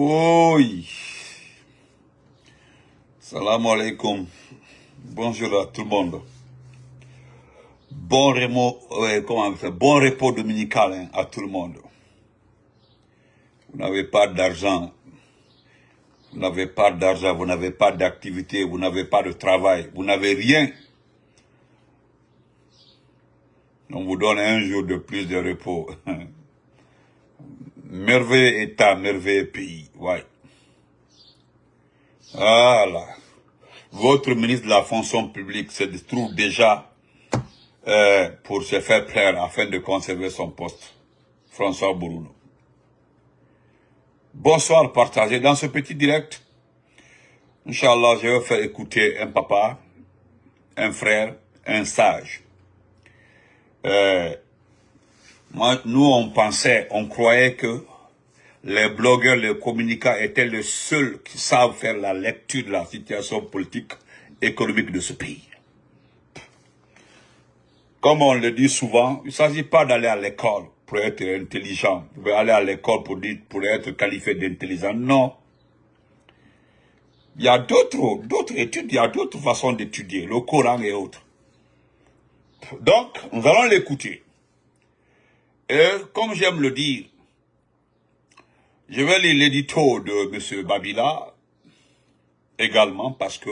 Oui. Salam alaikum. Bonjour à tout le monde. Bon repos dominical à tout le monde. Vous n'avez pas d'argent. Vous n'avez pas d'argent, vous n'avez pas d'activité, vous n'avez pas de travail, vous n'avez rien. On vous donne un jour de plus de repos. Merveilleux État, merveilleux pays. Ouais. Voilà. Votre ministre de la fonction publique se trouve déjà pour se faire plaire afin de conserver son poste. François Bourounou. Bonsoir, partagez dans ce petit direct. Inch'Allah, je vais faire écouter un papa, un frère, un sage. Nous, on croyait que les blogueurs, les communicants étaient les seuls qui savent faire la lecture de la situation politique, économique de ce pays. Comme on le dit souvent, il ne s'agit pas d'aller à l'école pour être intelligent. Vous pouvez aller à l'école pour être qualifié d'intelligent. Non. Il y a d'autres études, il y a d'autres façons d'étudier, le Coran et autres. Donc, nous allons l'écouter. Et comme j'aime le dire, je vais lire l'édito de M. Babila également parce que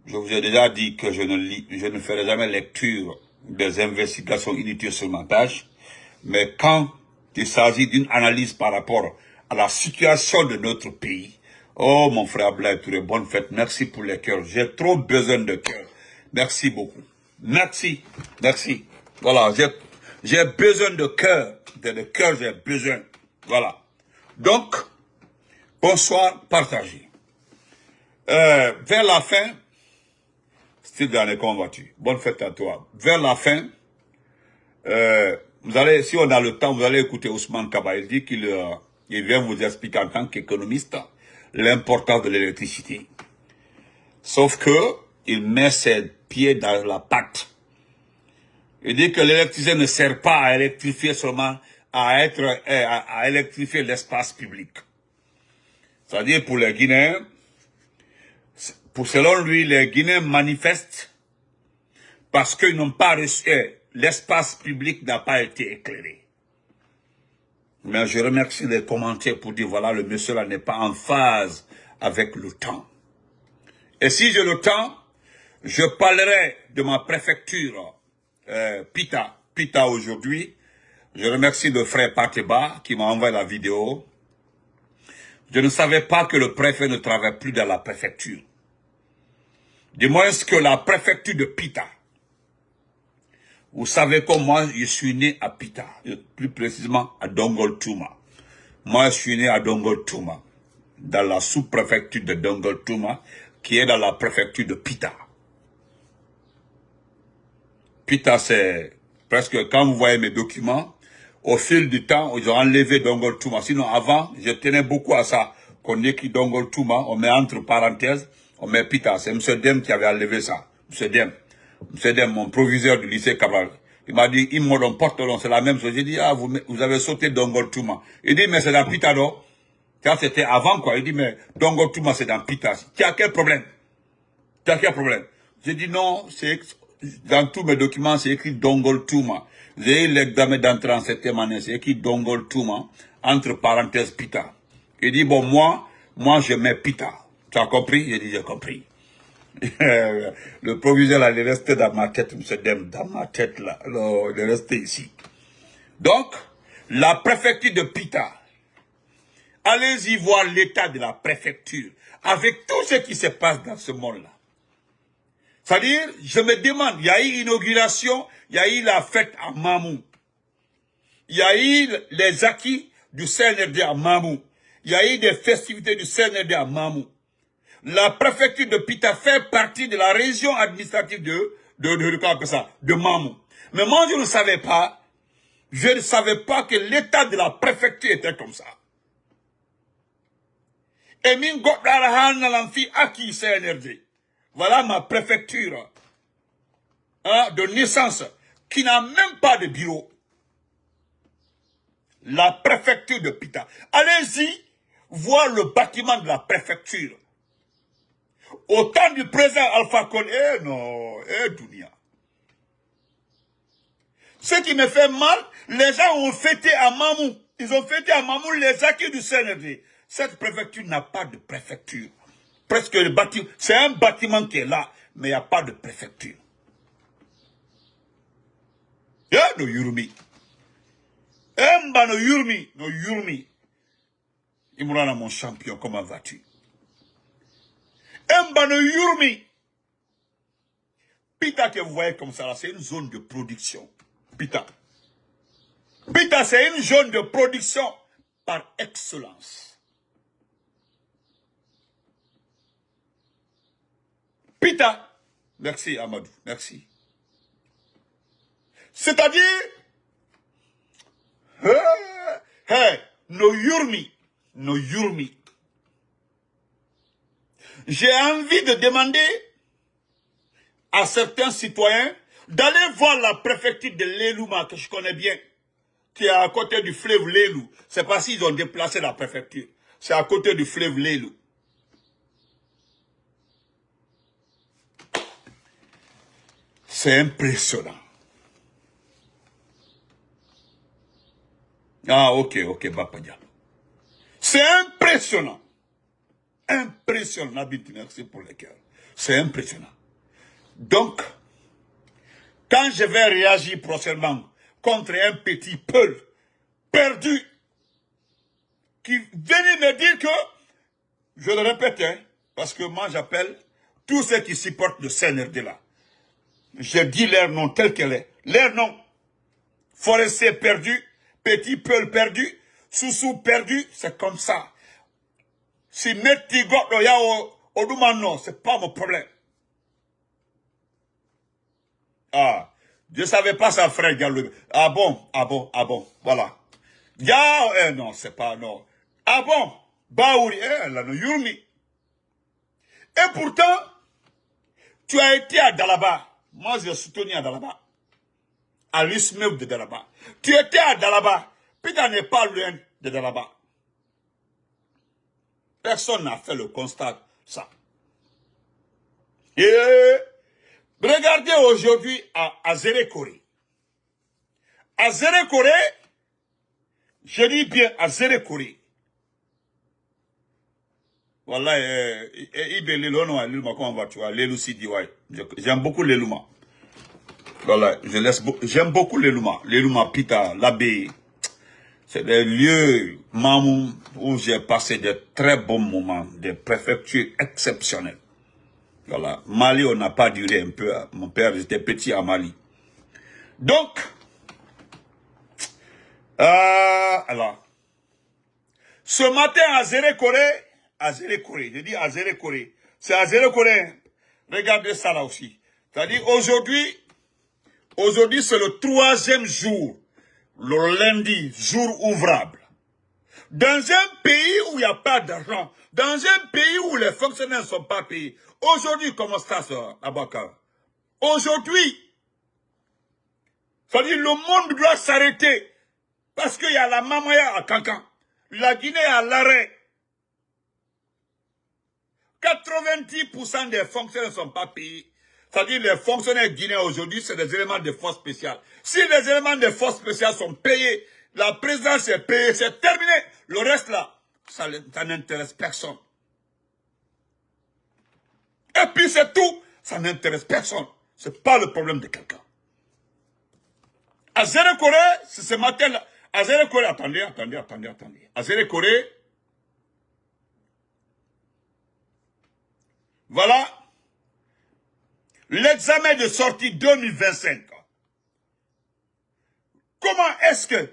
je vous ai déjà dit que je ne ferai jamais lecture des investigations inutiles sur ma page. Mais quand il s'agit d'une analyse par rapport à la situation de notre pays, oh mon frère Blaise Touré, bonne fête, merci pour les cœurs. J'ai trop besoin de cœurs. Merci beaucoup. Merci, merci. Voilà, j'ai besoin de cœur. De cœur, j'ai besoin. Voilà. Donc, bonsoir, partagez. Vers la fin, style dernier combattu. Bonne fête à toi. Vers la fin, vous allez, si on a le temps, vous allez écouter Ousmane Kaba. Il dit qu'il vient vous expliquer en tant qu'économiste l'importance de l'électricité. Sauf que il met ses pieds dans la pâte. Il dit que l'électricité ne sert pas à électrifier seulement, à électrifier l'espace public. C'est-à-dire pour les Guinéens, selon lui, les Guinéens manifestent parce qu'ils n'ont pas reçu, l'espace public n'a pas été éclairé. Mais je remercie les commentaires pour dire, voilà, le monsieur là n'est pas en phase avec le temps. Et si j'ai le temps, je parlerai de ma préfecture, Pita aujourd'hui. Je remercie le frère Pateba qui m'a envoyé la vidéo. Je ne savais pas que le préfet ne travaille plus dans la préfecture. Du moins que la préfecture de Pita. Vous savez que moi, je suis né à Pita, plus précisément à Dongol-Touma. Moi, je suis né à Dongol-Touma, dans la sous-préfecture de Dongol-Touma, qui est dans la préfecture de Pita. Pita, c'est presque, quand vous voyez mes documents, au fil du temps, ils ont enlevé Dongol-Touma. Sinon, avant, je tenais beaucoup à ça. Qu'on écrit Dongol-Touma, on met entre parenthèses, on met Pita. C'est M. Dem qui avait enlevé ça. M. Dem, mon proviseur du lycée Cabral. Il m'a dit, Immodon, Portelon, c'est la même chose. J'ai dit, ah, vous avez sauté Dongol-Touma. Il dit, mais c'est dans Pita, non? Ça, c'était avant, quoi. Il dit, mais Dongol-Touma, c'est dans Pita. Tu as quel problème? J'ai dit, non, c'est, dans tous mes documents, c'est écrit Dongol-Touma. J'ai eu l'examen d'entrée en septième année, c'est écrit Dongol-Touma, entre parenthèses Pita. Il dit, bon, moi, je mets Pita. Tu as compris? J'ai dit, j'ai compris. Le proviseur, là, il est resté dans ma tête, M. Dem, dans ma tête, là. Alors, il est resté ici. Donc, la préfecture de Pita, allez-y voir l'état de la préfecture, avec tout ce qui se passe dans ce monde-là. C'est-à-dire, je me demande, il y a eu inauguration, il y a eu la fête à Mamou. Il y a eu les acquis du CNRD à Mamou. Il y a eu des festivités du CNRD à Mamou. La préfecture de Pita fait partie de la région administrative de Mamou. Mais moi, je ne savais pas que l'état de la préfecture était comme ça. Et min godara nalanfi aki CNRD. Voilà ma préfecture de naissance qui n'a même pas de bureau. La préfecture de Pita. Allez-y voir le bâtiment de la préfecture. Au temps du président Alpha Condé, non, Dunia. Ce qui me fait mal, les gens ont fêté à Mamou. Ils ont fêté à Mamou les acquis du CNRD. Cette préfecture n'a pas de préfecture. Presque le bâtiment, c'est un bâtiment qui est là, mais il n'y a pas de préfecture. No Yurumi. No Yurumi. No Yurumi. Imrana, mon champion, comment vas-tu? No Yurumi. Pita que vous voyez comme ça, c'est une zone de production. Pita. Pita, c'est une zone de production par excellence. Pita. Merci, Amadou. Merci. C'est-à-dire, no Yurmi. No Yurmi. J'ai envie de demander à certains citoyens d'aller voir la préfecture de l'Elouma, que je connais bien, qui est à côté du fleuve Lelou. C'est pas s'ils ont déplacé la préfecture. C'est à côté du fleuve Lelou. C'est impressionnant. Ah, ok, Bapa Diallo. C'est impressionnant. Impressionnant, Nabil, merci pour le cœur. C'est impressionnant. Donc, quand je vais réagir prochainement contre un petit peul perdu qui venait me dire que, je le répète, hein, parce que moi j'appelle tous ceux qui supportent le CNRD là. Je dis leur nom tel qu'elle est. Leur nom. Forestier perdu, petit peul perdu, Soussou perdu, c'est comme ça. Si Metti Godoya au Doumano, c'est pas mon problème. Ah, je ne savais pas ça, frère Gallo. Ah bon, voilà. Ya, non, c'est pas, non. Ah bon, Baouri, là, no Yurmi. Et pourtant, tu as été à Dalaba. Moi, j'ai soutenu à Dalaba. À l'Ismew de Dalaba. Tu étais à Dalaba. Pita n'est pas loin de Dalaba. Personne n'a fait le constat, ça. Et regardez aujourd'hui à Zérékoré. À Zérékoré, je dis bien à Zérékoré. Voilà, j'aime beaucoup l'Elouma. Voilà, j'aime beaucoup l'Elouma. L'Elouma, Pita, l'abbé. C'est des lieux, Mamou, où j'ai passé de très bons moments, des préfectures exceptionnelles. Voilà, Mali, on n'a pas duré un peu. Mon père était petit à Mali. Donc, alors, ce matin à Zérékoré, je dis à Zérékoré, c'est à Zérékoré, regardez ça là aussi. C'est-à-dire aujourd'hui c'est le 3e jour, le lundi, jour ouvrable. Dans un pays où il n'y a pas d'argent, dans un pays où les fonctionnaires ne sont pas payés, aujourd'hui, comment ça, Abakar? Aujourd'hui, c'est-à-dire le monde doit s'arrêter parce qu'il y a la Mamaya à Cancan, la Guinée à l'arrêt. 90% des fonctionnaires ne sont pas payés. C'est-à-dire les fonctionnaires guinéens aujourd'hui, c'est des éléments de force spéciale. Si les éléments de force spéciale sont payés, la présidence est payée, c'est terminé. Le reste là, ça n'intéresse personne. Et puis c'est tout, ça n'intéresse personne. C'est pas le problème de quelqu'un. À Zérékoré, c'est ce matin-là. À Zérékoré, attendez. À Zérékoré, voilà l'examen de sortie 2025. Comment est-ce que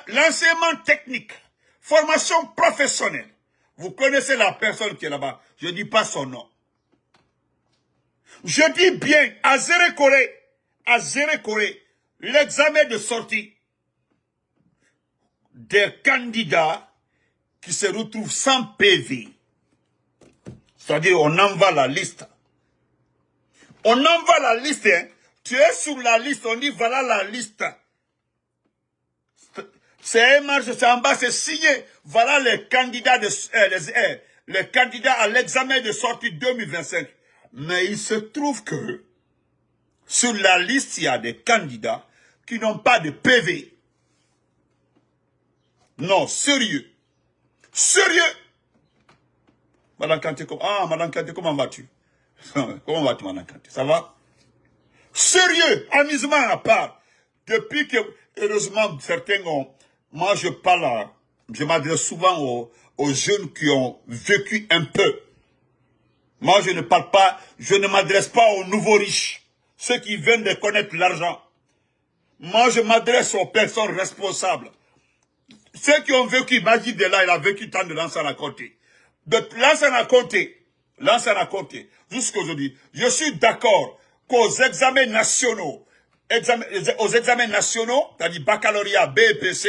l'enseignement technique, formation professionnelle, vous connaissez la personne qui est là-bas, je ne dis pas son nom. Je dis bien, à Zérékoré, l'examen de sortie des candidats qui se retrouvent sans PV. C'est-à-dire, on envoie la liste. On envoie la liste, hein. Tu es sur la liste, on dit voilà la liste. C'est un marche, c'est en bas, c'est signé. Voilà les candidats, les candidats à l'examen de sortie 2025. Mais il se trouve que sur la liste, il y a des candidats qui n'ont pas de PV. Non, sérieux. Sérieux. Madame Kanté, Madame Kanté, comment vas-tu? Comment vas-tu, Madame Kanté? Ça va? Sérieux, amusement à part. Depuis que, heureusement, certains ont... Moi, je parle, je m'adresse souvent aux jeunes qui ont vécu un peu. Moi, je ne parle pas, je ne m'adresse pas aux nouveaux riches, ceux qui viennent de connaître l'argent. Moi, je m'adresse aux personnes responsables. Ceux qui ont vécu, Magid de là, il a vécu tant de Lansana Conté. De Lansana Conté, jusqu'à aujourd'hui, je suis d'accord qu'aux examens nationaux, c'est-à-dire baccalauréat, BEPC,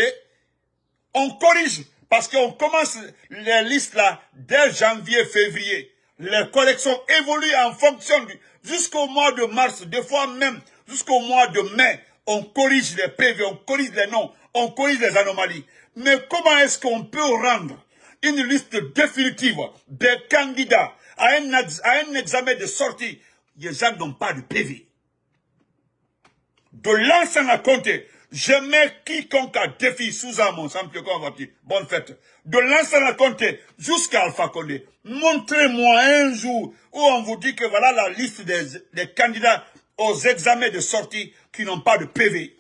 on corrige, parce qu'on commence les listes là dès janvier, février. Les corrections évoluent en fonction jusqu'au mois de mars, des fois même jusqu'au mois de mai. On corrige les PV, on corrige les noms, on corrige les anomalies. Mais comment est-ce qu'on peut rendre une liste définitive des candidats à un examen de sortie? Les gens n'ont pas de PV. De l'ancien à compter, je mets quiconque a défi sous mon sample, bonne fête. De l'ancien à compter jusqu'à Alpha Condé. Montrez-moi un jour où on vous dit que voilà la liste des candidats aux examens de sortie qui n'ont pas de PV.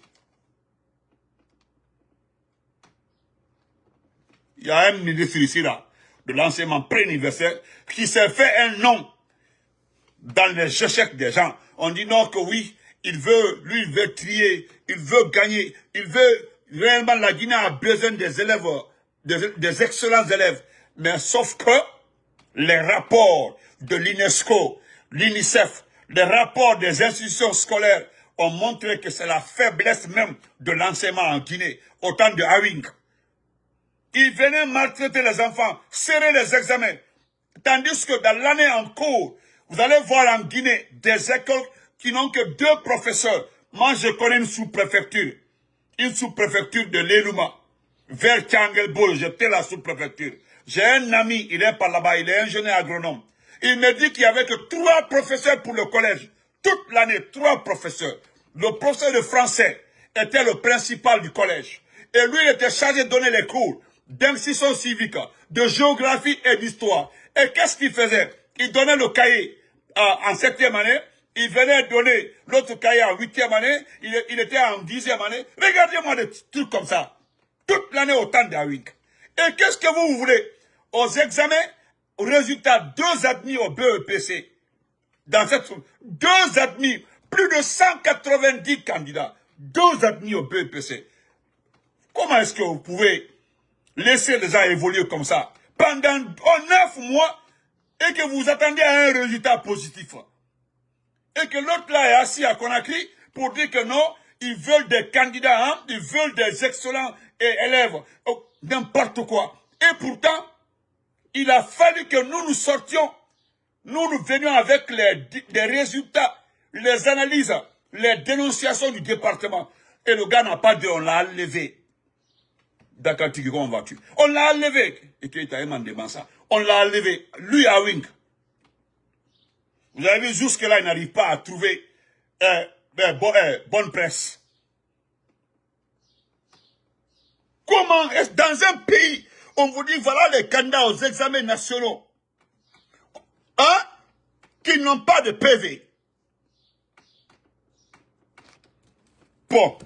Il y a un ministre ici là, de l'enseignement pré-universitaire, qui s'est fait un nom dans les échecs des gens. On dit non que oui, lui il veut trier, il veut gagner, il veut, réellement la Guinée a besoin des élèves, des excellents élèves. Mais sauf que les rapports de l'UNESCO, l'UNICEF, les rapports des institutions scolaires ont montré que c'est la faiblesse même de l'enseignement en Guinée, au temps de Awing. Ils venaient maltraiter les enfants, serrer les examens. Tandis que dans l'année en cours, vous allez voir en Guinée des écoles qui n'ont que 2 professeurs. Moi, je connais une sous-préfecture de l'Elouma, vers Tchangelbo, j'étais la sous-préfecture. J'ai un ami, il est par là-bas, il est ingénieur agronome. Il me dit qu'il n'y avait que 3 professeurs pour le collège. Toute l'année, 3 professeurs. Le professeur de français était le principal du collège. Et lui, il était chargé de donner les cours d'instruction civique, de géographie et d'histoire. Et qu'est-ce qu'il faisait? Il donnait le cahier en 7e année, il venait donner l'autre cahier en 8e année, il était en 10e année. Regardez-moi des trucs comme ça. Toute l'année au temps d'Awink. Et qu'est-ce que vous voulez? Aux examens, aux résultats, 2 admis au BEPC. Dans cette 2 admis, plus de 190 candidats. 2 admis au BEPC. Comment est-ce que vous pouvez laisser les gens évoluer comme ça pendant 9 mois et que vous attendez à un résultat positif? Et que l'autre là est assis à Conakry pour dire que non, ils veulent des candidats, hein, ils veulent des excellents élèves, n'importe quoi. Et pourtant, il a fallu que nous sortions, nous venions avec des résultats, les analyses, les dénonciations du département. Et le gars n'a pas dit, on l'a enlevé. D'accord, comment vas-tu? On l'a enlevé. Et qui t'a demandé ça. On l'a enlevé. Lui à Wing. Vous avez vu, jusque-là, il n'arrive pas à trouver bonne presse. Comment est-ce dans un pays, on vous dit, voilà les candidats aux examens nationaux, hein, qui n'ont pas de PV. Bon,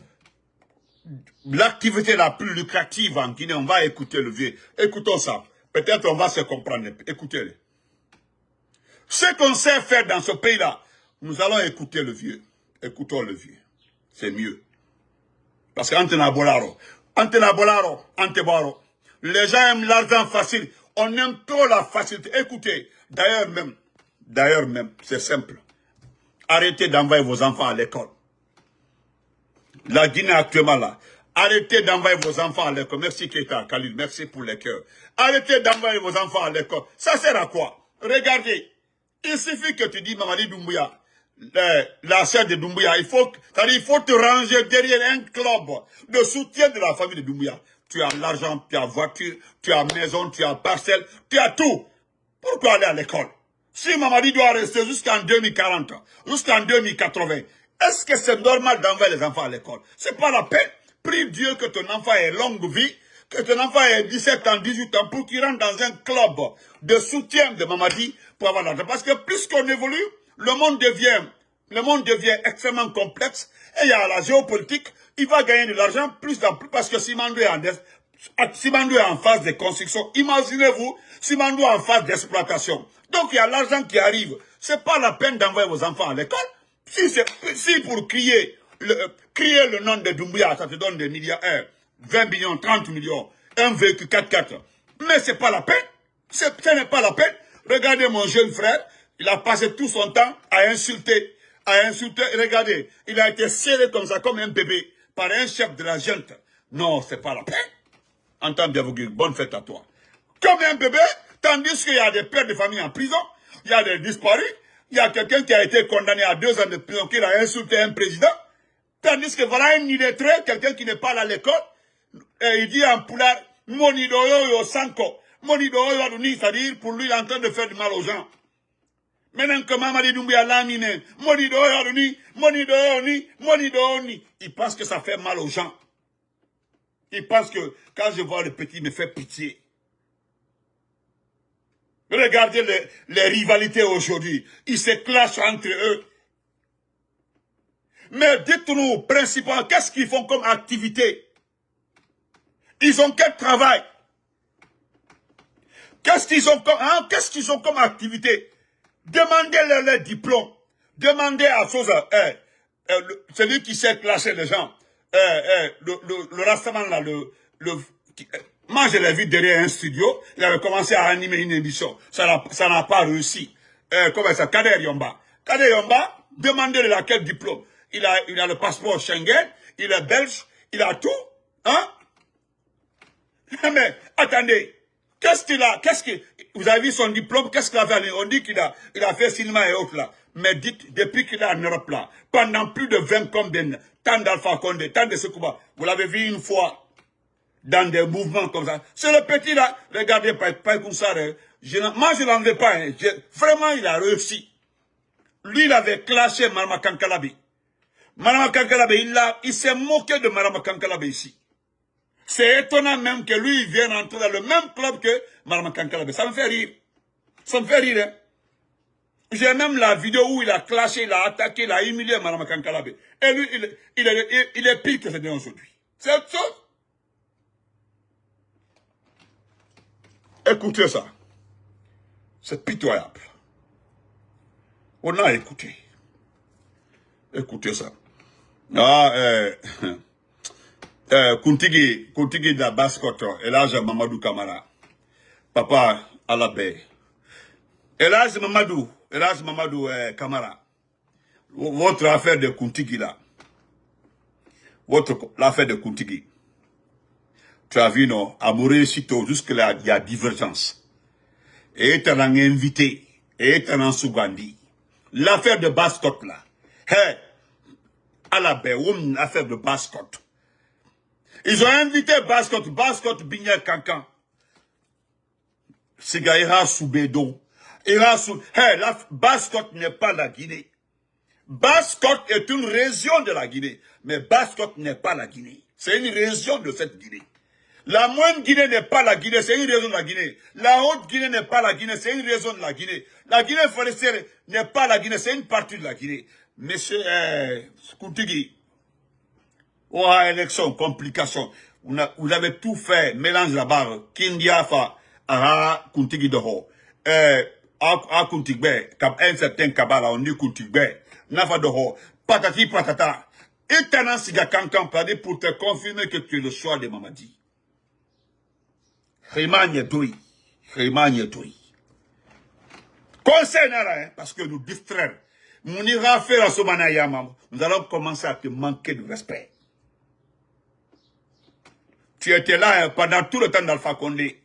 l'activité la plus lucrative en Guinée, on va écouter le vieux. Écoutons ça. Peut-être on va se comprendre. Écoutez-le. Ce qu'on sait faire dans ce pays-là, nous allons écouter le vieux. Écoutons le vieux. C'est mieux. Parce qu'Antenabolaro, les gens aiment l'argent facile. On aime trop la facilité. Écoutez, d'ailleurs même, c'est simple. Arrêtez d'envoyer vos enfants à l'école. La Guinée actuellement là. Arrêtez d'envoyer vos enfants à l'école. Merci Keita, Khalil, merci pour les cœurs. Arrêtez d'envoyer vos enfants à l'école. Ça sert à quoi? Regardez. Il suffit que tu dis Mamadi Doumbouya, la sœur de Doumbouya, il faut te ranger derrière un club de soutien de la famille de Doumbouya. tu as l'argent, tu as voiture, tu as maison, tu as parcelle, tu as tout. Pourquoi aller à l'école? Si Mamadi doit rester jusqu'en 2040, jusqu'en 2080, est-ce que c'est normal d'envoyer les enfants à l'école? C'est pas la peine. Prie Dieu que ton enfant ait longue vie, que ton enfant ait 17 ans, 18 ans, pour qu'il rentre dans un club de soutien de Mamadi pour avoir l'argent. Parce que plus qu'on évolue, le monde devient extrêmement complexe. Et il y a la géopolitique, il va gagner de l'argent plus en plus parce que Simandou est en phase de construction. Imaginez-vous, Simandou est en phase d'exploitation. Donc il y a l'argent qui arrive. C'est pas la peine d'envoyer vos enfants à l'école. Si pour crier le nom de Doumbouya, ça te donne des milliards, 20 millions, 30 millions, un véhicule 4x4. Mais c'est pas la peine. Ce n'est pas la peine. Regardez mon jeune frère, il a passé tout son temps à insulter. Regardez, il a été serré comme ça, comme un bébé, par un chef de la junte. Non, c'est pas la peine. Entends bien vous dire, bonne fête à toi. Comme un bébé, tandis qu'il y a des pères de famille en prison, il y a des disparus, il y a quelqu'un qui a été condamné à 2 ans de prison, qui a insulté un président, tandis que voilà un illettré, quelqu'un qui n'est pas à l'école, et il dit en poulard, Monidoyo yo sanko, Monidoyo yo, c'est-à-dire pour lui il est en train de faire du mal aux gens. Maintenant que Mamadi Doumbouya lamine, Monidoyo ni, Monidoyo ni, il pense que ça fait mal aux gens. Il pense que quand je vois le petit, il me fait pitié. Regardez les rivalités aujourd'hui. Ils se clashent entre eux. Mais dites-nous, principalement, qu'est-ce qu'ils font comme activité? Ils ont quel travail? Qu'est-ce qu'ils ont comme activité? Demandez-leur les diplômes. Demandez à celui qui sait clasher les gens. Le rassemblement là, moi je l'ai vu derrière un studio, il avait commencé à animer une émission, ça n'a pas réussi. Comment ça, Kader Yomba, demandez de quel diplôme. Il a le passeport Schengen, il est belge, il a tout, hein? Mais attendez, vous avez vu son diplôme, qu'est-ce qu'il a fait? On dit qu'il a fait cinéma et autres là. Mais dites, depuis qu'il est en Europe là, pendant plus de 20 combien, tant d'Alpha Condé, tant de Sekouba, vous l'avez vu une fois dans des mouvements comme ça. C'est le petit là, regardez, pas comme ça. Moi je n'en veux pas, hein. Vraiment il a réussi. Lui il avait clashé Marama Kankalabe. Marama Kankalabe, il s'est moqué de Marama Kankalabe ici. C'est étonnant même que lui il vienne entrer dans le même club que Marama Kankalabe. Ça me fait rire. Ça me fait rire, hein. J'ai même la vidéo où il a clashé, il a attaqué, il a humilié Marama Kankalabe. Et lui, il est pire que ce n'est aujourd'hui. C'est autre chose. Écoutez ça. C'est pitoyable. On a écouté. Écoutez ça. Kuntigi de la Basse-Côte, Elhadji Mamadou Kamara. Papa Alabé. Elhadji Mamadou Kamara. Votre affaire de Kuntigi là. L'affaire de Kuntigi. Tu as vu, non, à Mouré-Sito, jusque-là, il y a divergence. Et tu as invité, et tu as Sougandi. L'affaire de Basse-Côte là. Hey, Alabé, l'affaire de Basse-Côte. Ils ont invité Basse-Côte, Bignel Kankan. Sigaïra Soubedo. Hey, la Basse-Côte n'est pas la Guinée. Basse-Côte est une région de la Guinée. Mais Basse-Côte n'est pas la Guinée. C'est une région de cette Guinée. La moindre Guinée n'est pas la Guinée, c'est une région de la Guinée. La haute Guinée n'est pas la Guinée, c'est une région de la Guinée. La Guinée forestière n'est pas la Guinée, c'est une partie de la Guinée. Monsieur Kuntigi, élection, complication. Vous avez tout fait, mélange la barre. Kindiafa, Kuntigi Doho. Kuntigbe, un certain Kabala, on dit Kuntigbe. Nafa Doho, patati patata. Et t'en siga kankan pour te confirmer que tu es le choix de Mamadi. Rémagne Doui. Conseil là, parce que nous distraire. Nous ira faire à Somanayama. Nous allons commencer à te manquer de respect. Tu étais là pendant tout le temps d'Alpha Condé.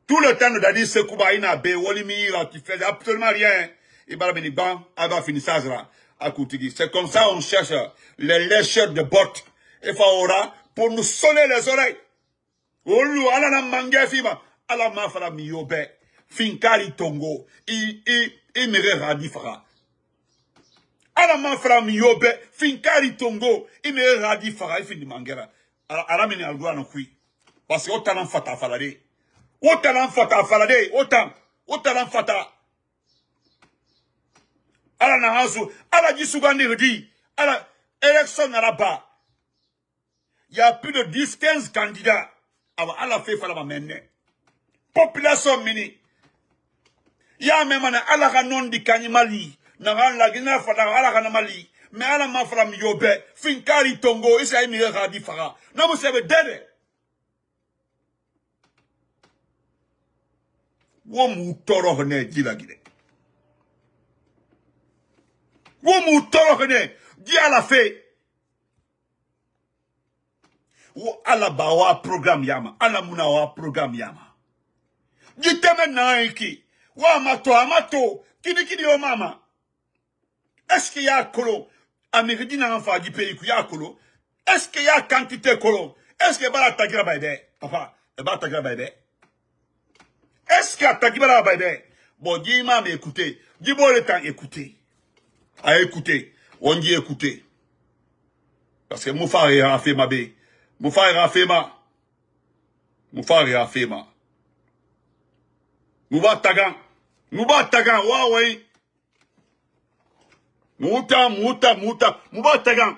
Tout le temps de Dadi Sekouba Inabe, Wolimira, qui faisait absolument rien. Et Barabeniban, Aga Finissazra, à Koutigi. C'est comme ça on cherche les lécheurs de bottes et Faora pour nous sonner les oreilles. Olu ala na mange fima. Ala ma fara miyobe. Finkari tongo. I mere radi fara. Ala ma fara miyobe. Finkari tongo. I mere radi fara. I fin di mangera. Ala mene algua no kui. Parce que otan fata falade. Otan fata falade. Otan fata. Ala na hasu. Ala jisugandi redi. Ala élection araba. Il y a plus de 10-15 candidats. Alors, à la fin, il faut la mener. Population mini. Il y a même un alaganon di kanimali. Naran la gina fata alaganamali. Mais à la mafram yobe. Finkari tongo. Isa imi radi fara. Non, vous savez, dede. Womu toro hene dila gide. Womu toro hene. Di à la fin. Ou ala bawa programme yama, ala muna wa programme yama. Jiteme na iki, wa amato, kini o mama. Est-ce qu'il y a kolo, Amérique n'a pas du pays qu'il y a kolo? Est-ce qu'il y a quantité kolo? Est-ce qu'il y a tagira baide? Papa, tagira baide. Est-ce qu'il y a tagira baide? Bon, dis ma écoutez, dis bon le temps écouter. À écouter, on dit écouter. Parce que mon frère a fait ma bé. Mon frère a fait ma. Mouba tagan, ouais. Mouta, mouba tagan.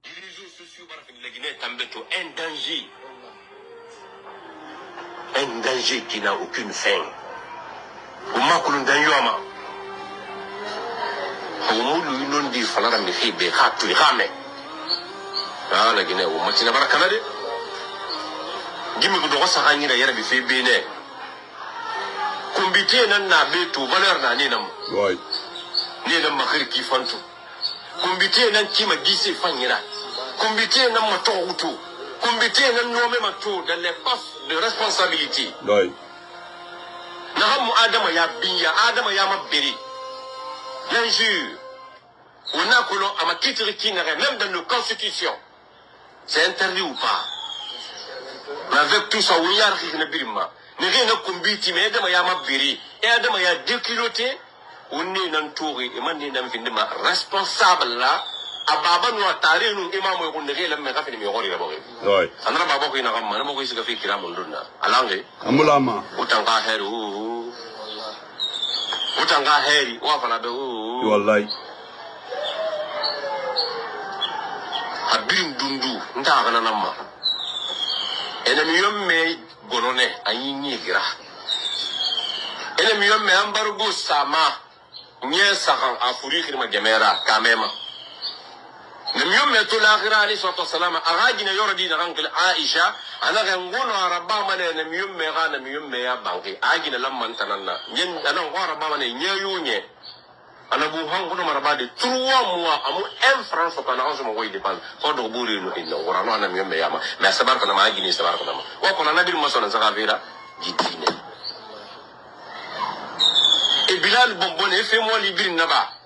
Les réseaux sociaux, la Guinée est un danger qui n'a aucune fin. Ouma kulundan yoma. Oumou l'unon di falara mihi be khatu khame. Ah la Guinée, ouma tina barakanade. Gimi ko dogo sakani na yara bi fe bene. Kumbiti nan na be to valeur na ni nam. Ouais. Ni nam makhir ki fantu. Kumbiti nan kima gise fanyira. Kumbiti nan mato utu. Kumbiti nan nome mato dans les postes de responsabilité. Ouais. Naham Adama ya binya, Adama ya mabiri. Bien sûr. On a que l'on a titre qui n'aurait même dans nos constitutions. C'est interdit ou pas? Mais avec tout ça, oui, il y a rien de birma. N'est rien de combiti, mais Adama ya mabiri. Et Adama ya déculoté. On est dans tout et man dans fin responsable là. Ababa nous a taré nous imam on ne rien mais rafine mi rori d'abord. Ouais. Andra baba ko ina gamma na mo ko siga fi kira mon donna. Alange. Amulama. Utanga heru. Utanga heri wa fana be o. Wallahi. Habirim dundu nda kana namma. Ene mi yomme gonone ayi nyigira. Ene mi yomme ambargo sama. Nye sakan afuri khirma jamera kamema. Namiyo meto l'akhira alayhi salatu wassalam agajina yordi na rankil Aisha ana gangono araba mane namiyo mega namiyo meya banki agina lamman tananna nyen ana araba mane nyeyunye ana bu hangono maraba de 3 mois amu 1 franc so kana onso mo goy depan ko do buri no inna worano ana namiyo meya ma mais sabar ko na ma agini sabar ko na ma wa ko na nabil masona zakavira jidine e bilal bombone fe mo libri naba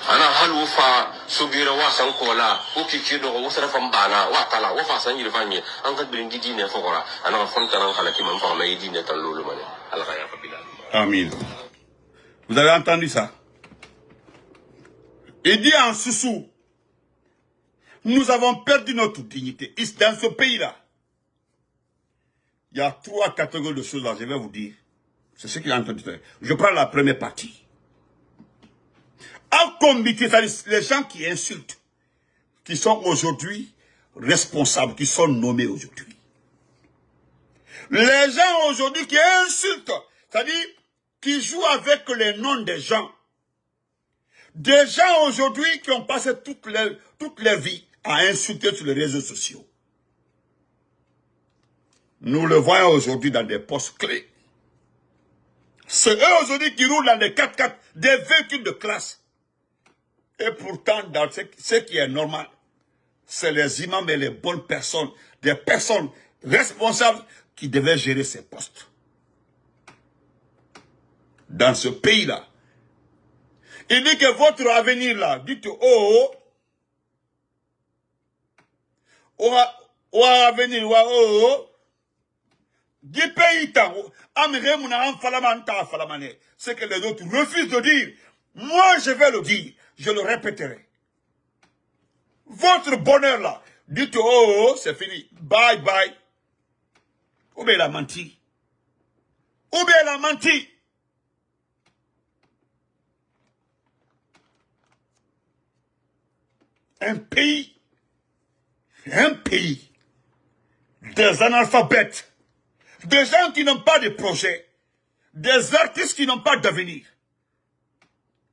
ana halu fa sugira wasan kola o kiki do o sara fam bana wa tala wa fa san yirfanye an ka birin gidi ne fokora ana fon tanan khala ki man fa ma yidi ne tan lolu mane alga ya fabila Amin. Vous avez entendu ça? Il dit en Soussou, nous avons perdu notre dignité. Dans ce pays-là, il y a 3 catégories de choses là, je vais vous dire. C'est ce qu'il a entendu faire. Je prends la première partie. En comité, c'est-à-dire les gens qui insultent, qui sont aujourd'hui responsables, qui sont nommés aujourd'hui. Les gens aujourd'hui qui insultent, c'est-à-dire qui jouent avec les noms des gens. Des gens aujourd'hui qui ont passé toute leur vie à insulter sur les réseaux sociaux. Nous le voyons aujourd'hui dans des postes clés. C'est eux aujourd'hui qui roulent dans des 4x4, des véhicules de classe. Et pourtant, dans ce qui est normal, c'est les imams et les bonnes personnes, des personnes responsables qui devaient gérer ces postes. Dans ce pays-là, il dit que votre avenir là, dites Ou à venir, ou à oh. 10 pays, ce que les autres refusent de dire. Moi, je vais le dire. Je le répéterai. Votre bonheur là, dites oh, c'est fini. Bye bye. Ou bien il a menti. Ou bien il a menti. Un pays, des analphabètes, des gens qui n'ont pas de projet, des artistes qui n'ont pas d'avenir,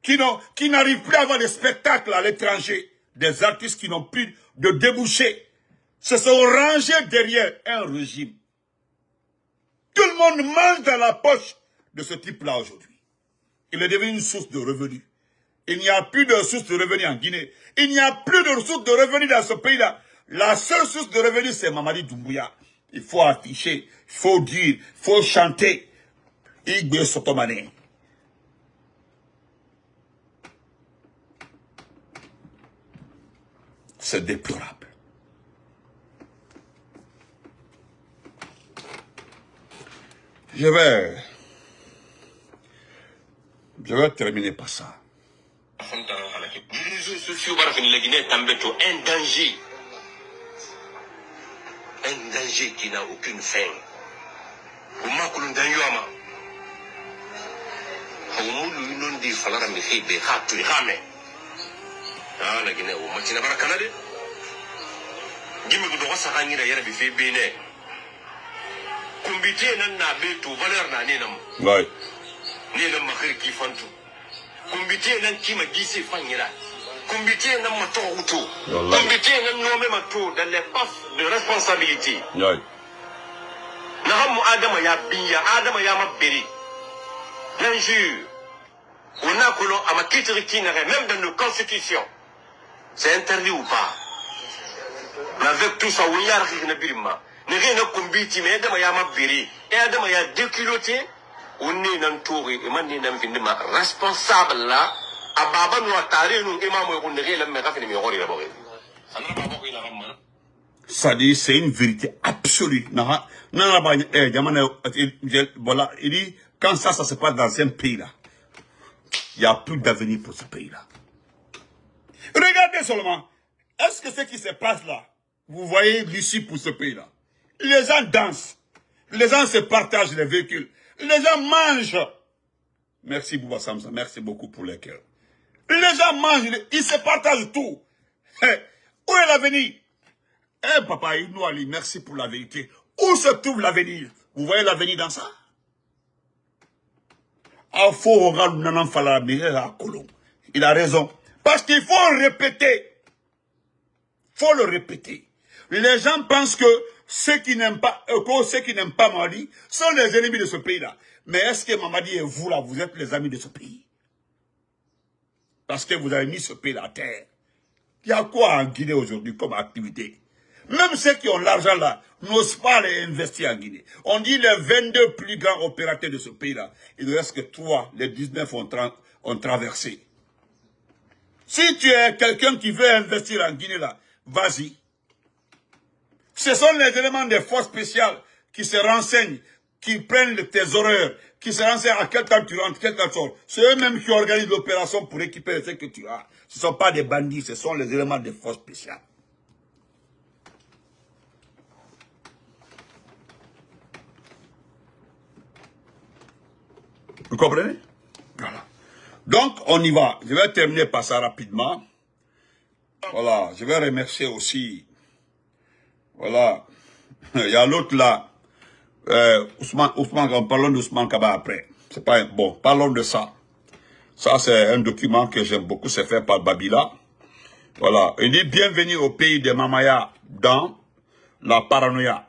qui n'arrivent plus à avoir des spectacles à l'étranger, des artistes qui n'ont plus de débouchés, se sont rangés derrière un régime. Tout le monde mange dans la poche de ce type-là aujourd'hui. Il est devenu une source de revenus. Il n'y a plus de source de revenus en Guinée. Il n'y a plus de source de revenus dans ce pays-là. La seule source de revenus, c'est Mamadi Doumbouya. Il faut afficher, il faut dire, il faut chanter. Igbe Sotomane. C'est déplorable. Je vais terminer par ça. Les réseaux sociaux, la Guinée est un danger. Un danger qui n'a aucune fin. La Guinée, au Matina Barakanade. Gimme Goudora Sarangira Yarabi fait Béné. Combité n'a béto valeur n'a nenam. Oui. Nenam Mahir Kifantu. Combité n'a qui m'a dit c'est Fangira. Combité n'a mato auto. Combité n'a nommé mato dans les postes de responsabilité. Oui. Naham Adama ya Binya, Adama ya Mabiri. L'injure. On a colon à ma titre qui n'aurait même dans nos constitutions. C'est interdit ou pas? Mais avec tout ça, on y a rien à dire. Ne rien ne combiti, mais Adama ya Mabiri. Et Adama ya déculotté. On est dans le tour et man est dans le responsable là. À Baba nous a taré, nous, et maman, on ne rien mais fait ça dit, c'est une vérité absolue. Voilà, il dit, quand ça se passe dans un pays là, il n'y a plus d'avenir pour ce pays là. Regardez seulement, est-ce que ce qui se passe là, vous voyez l'issue pour ce pays là? Les gens dansent, les gens se partagent les véhicules, les gens mangent. Merci Bouba Samsa, merci beaucoup pour les cœurs. Les gens mangent, ils se partagent tout. Où est l'avenir? Papa, nous Ali, merci pour la vérité. Où se trouve l'avenir? Vous voyez l'avenir dans ça? Il a raison. Parce qu'il faut le répéter. Faut le répéter. Les gens pensent que ceux qui n'aiment pas Mamadi sont les ennemis de ce pays-là. Mais est-ce que Mamadi et vous là, vous êtes les amis de ce pays? Parce que vous avez mis ce pays à terre. Il y a quoi en Guinée aujourd'hui comme activité? Même ceux qui ont l'argent là, n'osent pas les investir en Guinée. On dit les 22 plus grands opérateurs de ce pays-là. Il ne reste que 3, les 19 ont traversé. Si tu es quelqu'un qui veut investir en Guinée là, vas-y. Ce sont les éléments des forces spéciales qui se renseignent, qui prennent tes horreurs, qui se renseignent à quel temps tu rentres, quel temps tu sors. C'est eux-mêmes qui organisent l'opération pour récupérer ce que tu as. Ce ne sont pas des bandits, ce sont les éléments des forces spéciales. Vous comprenez? Voilà. Donc, on y va. Je vais terminer par ça rapidement. Voilà. Je vais remercier aussi. Voilà. Il y a l'autre là. Ousmane, parlons d'Ousmane Kaba après. C'est pas bon. Parlons de ça. Ça, c'est un document que j'aime beaucoup. C'est fait par Babila. Voilà. Il dit bienvenue au pays des Mamaya dans la paranoïa.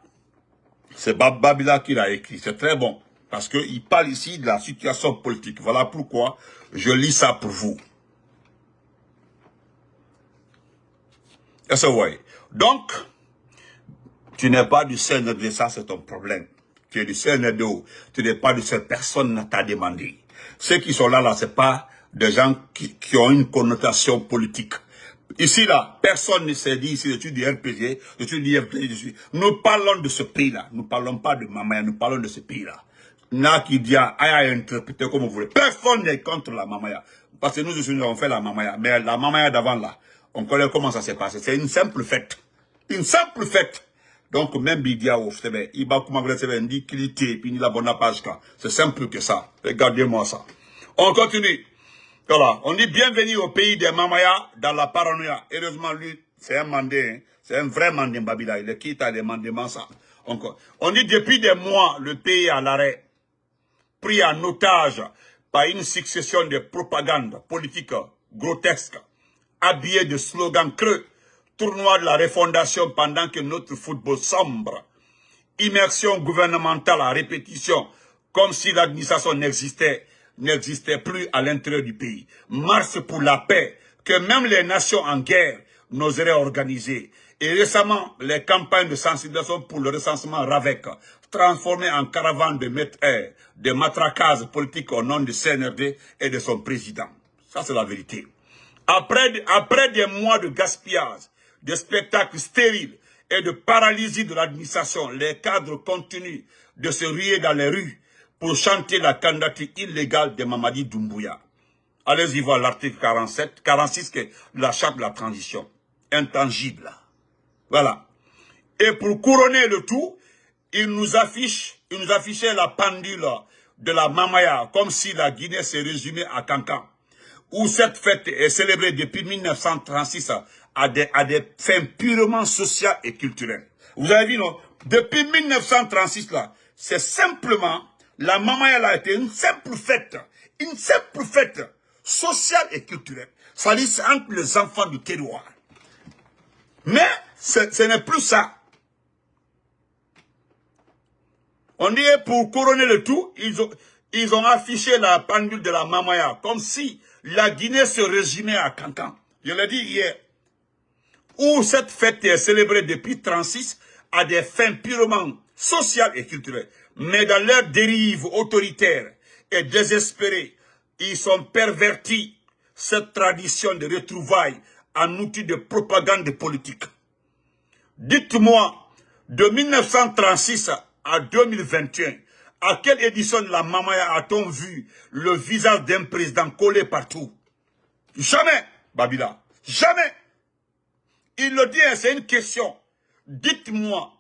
C'est Babila qui l'a écrit. C'est très bon. Parce qu'il parle ici de la situation politique. Voilà pourquoi je lis ça pour vous. Est-ce que vous voyez? Donc, tu n'es pas du CND, ça c'est ton problème. Tu es du CND, tu n'es pas de cette personne ne t'a demandé. Ceux qui sont là, c'est pas des gens qui ont une connotation politique. Ici, là, personne ne s'est dit ici, je suis du RPG, je suis du FDJ. Nous parlons de ce pays-là. Nous ne parlons pas de Mamaya, nous parlons de ce pays-là. N'a qui dit à interpréter comme vous voulez. Personne n'est contre la Mamaya. Parce que nous aussi, nous avons fait la Mamaya. Mais la Mamaya d'avant, là, on connaît comment ça s'est passé. C'est une simple fête. Une simple fête. Donc, même Bidia, il va comment vous savez, dit qu'il était, puis il a bonne page. C'est simple que ça. Regardez-moi ça. On continue. Voilà, on dit bienvenue au pays des Mamaya dans la paranoïa. Heureusement, lui, c'est un mandé, hein. C'est un vrai mandé Babila. Il est quitte à des mandements, ça. On dit depuis des mois, le pays est à l'arrêt, pris en otage par une succession de propagandes politiques grotesques, habillées de slogans creux, tournoi de la refondation pendant que notre football sombre, immersion gouvernementale à répétition, comme si l'administration n'existait plus à l'intérieur du pays. Marche pour la paix, que même les nations en guerre n'oseraient organiser. Et récemment, les campagnes de sensibilisation pour le recensement RAVEC, transformées en caravane de matraquages politiques au nom du CNRD et de son président. Ça, c'est la vérité. Après des mois de gaspillage, de spectacles stériles et de paralysie de l'administration, les cadres continuent de se ruer dans les rues pour chanter la candidature illégale de Mamadi Doumbouya. Allez-y voir l'article 46 de la charte de la transition. Intangible. Voilà. Et pour couronner le tout, il nous affichait la pendule de la Mamaya, comme si la Guinée se résumait à Cancan, où cette fête est célébrée depuis 1936 à des fins purement sociales et culturelles. Vous avez vu, non? Depuis 1936, là, c'est simplement, la Mamaya là, a été une simple fête sociale et culturelle. Ça dit, c'est entre les enfants du terroir. Mais, ce n'est plus ça. On dit, pour couronner le tout, ils ont affiché la pendule de la Mamaya, comme si la Guinée se résumait à Cancan. Je l'ai dit hier. Où cette fête est célébrée depuis 1936 à des fins purement sociales et culturelles. Mais dans leur dérive autoritaire et désespérée, ils sont pervertis cette tradition de retrouvailles en outil de propagande politique. Dites-moi, de 1936 à 2021, à quelle édition de la Mamaya a-t-on vu le visage d'un président collé partout? Jamais, Babila. Jamais. Il le dit, c'est une question. Dites-moi,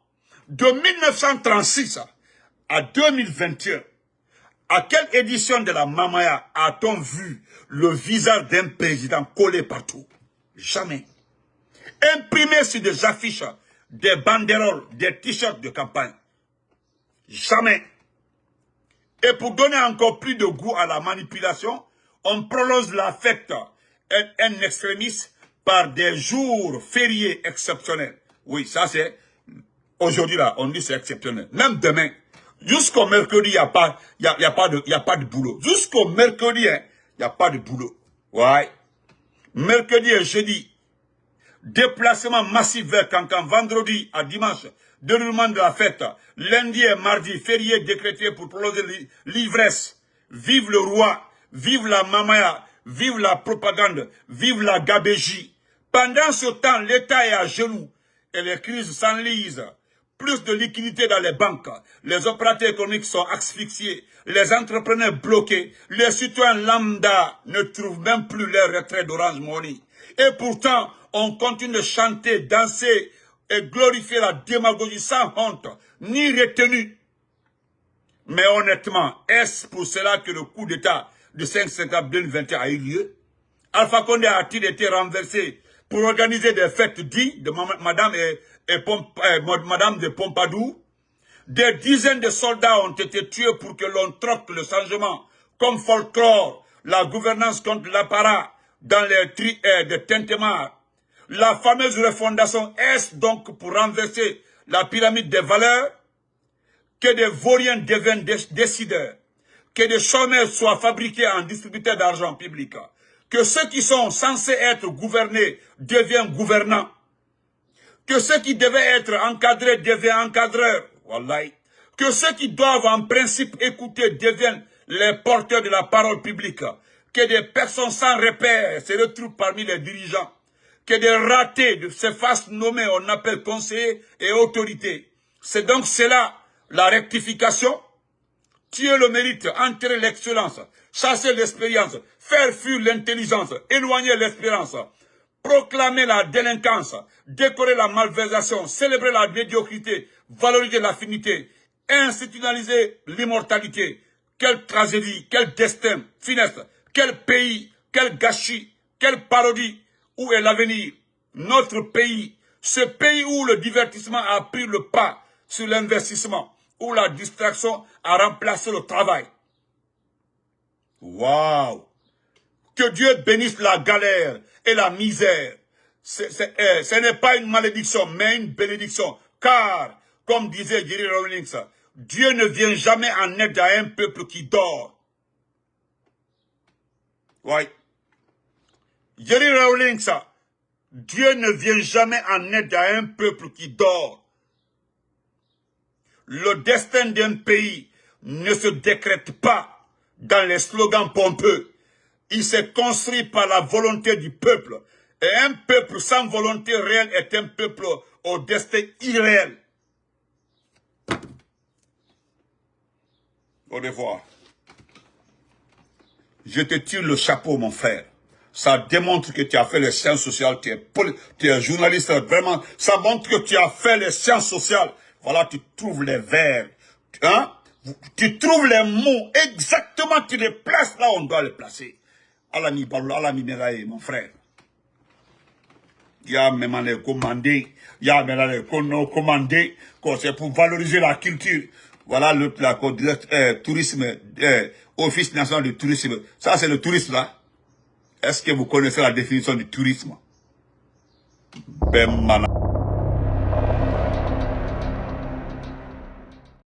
de 1936 à 2021, à quelle édition de la Mamaya a-t-on vu le visage d'un président collé partout? Jamais. Imprimé sur des affiches, des banderoles, des t-shirts de campagne. Jamais. Et pour donner encore plus de goût à la manipulation, on prolonge la fête un extrémiste par des jours fériés exceptionnels. Oui, ça c'est, aujourd'hui là, on dit c'est exceptionnel. Même demain, jusqu'au mercredi, il n'y a pas de boulot. Jusqu'au mercredi, il n'y a pas de boulot. Ouais. Mercredi et jeudi, déplacement massif vers Cancan. Vendredi à dimanche, déroulement de la fête. Lundi et mardi, férié décrété pour prolonger l'ivresse. Vive le roi, vive la Mamaya, vive la propagande, vive la gabégie. Pendant ce temps, l'État est à genoux et les crises s'enlisent. Plus de liquidités dans les banques, les opérateurs économiques sont asphyxiés, les entrepreneurs bloqués, les citoyens lambda ne trouvent même plus leur retrait d'Orange Money. Et pourtant, on continue de chanter, danser et glorifier la démagogie sans honte, ni retenue. Mais honnêtement, est-ce pour cela que le coup d'État de 5 septembre 2021 a eu lieu? Alpha Condé a-t-il été renversé pour organiser des fêtes dignes de Madame de Pompadour? Des dizaines de soldats ont été tués pour que l'on troque le changement comme folklore, la gouvernance contre l'apparat dans les de Tintemar. La fameuse refondation, est-ce donc pour renverser la pyramide des valeurs? Que des vauriens deviennent décideurs, que des chômeurs soient fabriqués en distributeurs d'argent public, que ceux qui sont censés être gouvernés deviennent gouvernants, que ceux qui devaient être encadrés deviennent encadreurs, wallahi, que ceux qui doivent en principe écouter deviennent les porteurs de la parole publique, que des personnes sans repère se retrouvent parmi les dirigeants, que des ratés de se fassent nommer, on appelle conseiller et autorité. C'est donc cela, la rectification. Tuer le mérite, enterrer l'excellence, chasser l'expérience, faire fuir l'intelligence, éloigner l'espérance, proclamer la délinquance, décorer la malversation, célébrer la médiocrité, valoriser l'affinité, institutionnaliser l'immortalité. Quelle tragédie, quel destin funeste, quel pays, quel gâchis, quelle parodie. Où est l'avenir? Notre pays, ce pays où le divertissement a pris le pas sur l'investissement, où la distraction a remplacé le travail. Waouh! Que Dieu bénisse la galère et la misère. Ce n'est pas une malédiction, mais une bénédiction. Car, comme disait Jerry Rawlings, Dieu ne vient jamais en aide à un peuple qui dort. Oui. Jerry Rawlings, Dieu ne vient jamais en aide à un peuple qui dort. Le destin d'un pays ne se décrète pas dans les slogans pompeux. Il s'est construit par la volonté du peuple. Et un peuple sans volonté réelle est un peuple au destin irréel. Au revoir. Je te tire le chapeau, mon frère. Ça démontre que tu as fait les sciences sociales, tu es journaliste, vraiment. Ça montre que tu as fait les sciences sociales. Voilà, tu trouves les vers. Hein? Tu trouves les mots exactement, tu les places là où on doit les placer. Alami Balou, Alami Meraye, mon frère. Il y a même les commandés, il y a même les commandés, c'est pour valoriser la culture. Voilà le tourisme, Office national du tourisme. Ça, c'est le tourisme là. Est-ce que vous connaissez la définition du tourisme? Ben,